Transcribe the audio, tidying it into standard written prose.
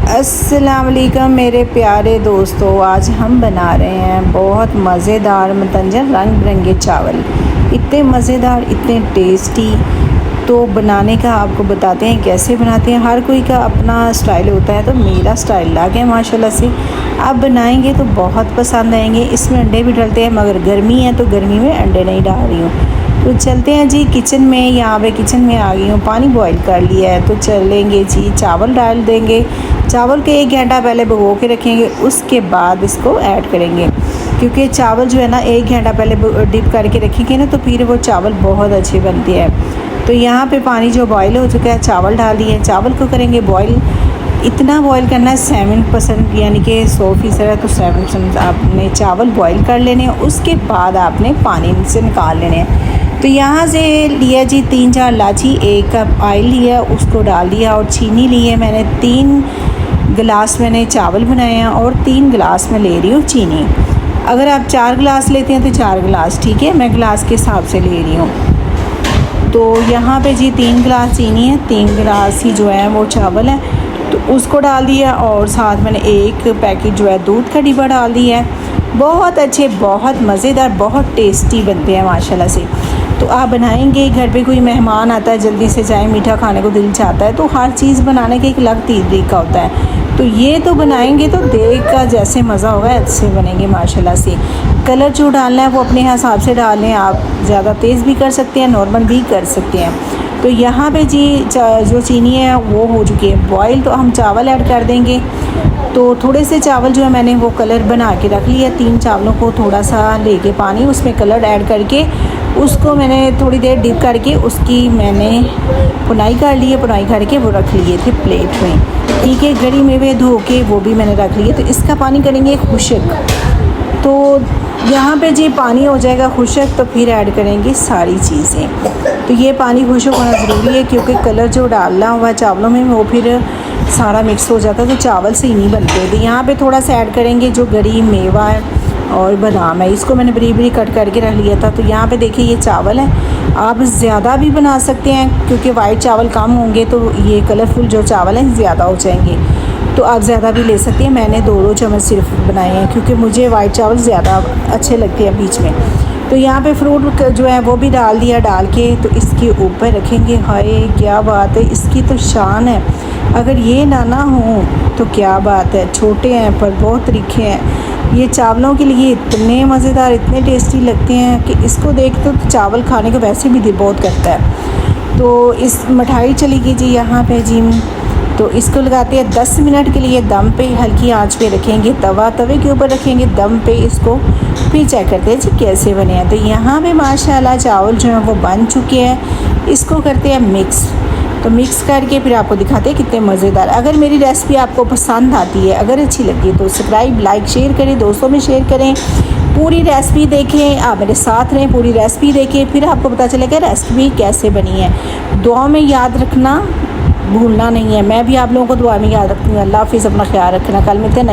अस्सलाम वालेकुम मेरे प्यारे दोस्तों, आज हम बना रहे हैं बहुत मज़ेदार मतंजन रंग बिरंगे चावल। इतने मज़ेदार, इतने टेस्टी। तो बनाने का आपको बताते हैं कैसे बनाते हैं। हर कोई का अपना स्टाइल होता है, तो मेरा स्टाइल अलग है माशाल्लाह से। आप बनाएंगे तो बहुत पसंद आएंगे। इसमें अंडे भी डलते हैं, मगर गर्मी है तो गर्मी में अंडे नहीं डाल रही हूँ। तो चलते हैं जी किचन में। यहाँ पे किचन में आ गई हूँ, पानी बॉईल कर लिया है। तो चलेंगे जी, चावल डाल देंगे। चावल के 1 घंटा पहले भिगो के रखेंगे, उसके बाद इसको ऐड करेंगे। क्योंकि चावल जो है ना 1 घंटा पहले डिप करके रखेंगे ना, तो फिर वो चावल बहुत अच्छे बनते हैं। तो यहाँ पे पानी जो बॉईल हो चुका है, चावल डाल दिए। चावल को करेंगे बॉईल। इतना बॉईल करना है 7%, यानी कि 100% है तो 7% आपने चावल बॉईल कर लेने हैं। उसके बाद आपने पानी से निकाल लेने हैं। तो यहाँ से लिया जी 3-4 इलायची, 1 कप ऑयल लिया, उसको डाल दिया। और चीनी ली है मैंने 3 गिलास मैंने चावल बनाए हैं, और 3 गिलास मैं ले रही हूँ चीनी। अगर आप 4 गिलास लेते हैं तो 4 गिलास ठीक है, मैं गिलास के हिसाब से ले रही हूँ। तो यहाँ पे जी 3 गिलास चीनी है, 3 गिलास ही जो है वो चावल है, तो उसको डाल दिया। और साथ मैंने 1 पैकेट जो है दूध का डिब्बा डाल दिया है। बहुत अच्छे, बहुत मज़ेदार, बहुत टेस्टी बनते हैं माशाल्लाह से। तो आप बनाएंगे, घर पे कोई मेहमान आता है, जल्दी से चाहे मीठा खाने को दिल चाहता है, तो हर चीज़ बनाने का एक अलग तरीका होता है। तो ये तो बनाएंगे तो देख का जैसे मज़ा होगा ऐसे बनेंगे माशाल्लाह से। कलर जो डालना है वो अपने हिसाब से डालें, आप ज़्यादा तेज़ भी कर सकते हैं, नॉर्मल भी कर सकते हैं। तो यहाँ पे जी जो चीनी है वो हो चुकी है बॉईल, तो हम चावल ऐड कर देंगे। तो थोड़े से चावल जो है मैंने वो कलर बना के रख लिया। 3 चावलों को थोड़ा सा लेके पानी, उसमें कलर ऐड करके उसको मैंने थोड़ी देर डिप करके उसकी मैंने पुनाई कर ली है। पुनाई करके वो रख लिए थे प्लेट में, ठीक है। गरी मेवे धो के वो भी मैंने रख लिए। तो इसका पानी करेंगे खुशक। तो यहाँ पे जी पानी हो जाएगा खुशक, तो फिर ऐड करेंगे सारी चीज़ें। तो ये पानी खुशक होना ज़रूरी है, क्योंकि कलर जो डालना हुआ चावलों में वो फिर सारा मिक्स हो जाता है, तो चावल से ही नहीं बनते। तो यहाँ पे थोड़ा सा ऐड करेंगे जो गरी मेवा है और बादाम है, इसको मैंने बरी बरी कट करके रख लिया था। तो यहाँ पे देखिए ये चावल है। आप ज़्यादा भी बना सकते हैं, क्योंकि वाइट चावल कम होंगे तो ये कलरफुल जो चावल हैं ज़्यादा हो जाएंगे। तो आप ज़्यादा भी ले सकते हैं। मैंने 2 चम्मच सिर्फ बनाए हैं, क्योंकि मुझे वाइट चावल ज़्यादा अच्छे लगते हैं बीच में। तो यहाँ पे फ्रूट जो है वो भी डाल दिया। डाल के तो इसके ऊपर रखेंगे। हाय क्या बात है, इसकी तो शान है। अगर ये ना हो तो क्या बात है। छोटे हैं पर बहुत तीखे हैं। ये चावलों के लिए इतने मज़ेदार, इतने टेस्टी लगते हैं कि इसको देख तो चावल खाने को वैसे भी दिल बहुत करता है। तो इस मिठाई चली गई जी यहाँ पे जी। तो इसको लगाते हैं 10 मिनट के लिए दम पे, हल्की आंच पे रखेंगे। तवे के ऊपर रखेंगे दम पे इसको। फिर चेक करते हैं जी कैसे बने हैं। तो यहाँ पे माशाल्लाह चावल जो हैं वो बन चुके हैं। इसको करते हैं मिक्स। तो मिक्स करके फिर आपको दिखाते हैं कितने मज़ेदार। अगर मेरी रेसिपी आपको पसंद आती है, अगर अच्छी लगी है, तो सब्सक्राइब लाइक शेयर करें, दोस्तों में शेयर करें। पूरी रेसिपी देखें, आप मेरे साथ रहें, पूरी रेसिपी देखें, फिर आपको पता चलेगा रेसिपी कैसे बनी है। दुआ में याद रखना भूलना नहीं है। मैं भी आप लोगों को दुआ में याद रखती हूँ। अल्लाह हाफ़िज़, अपना ख्याल रखना। कल मिलते हैं।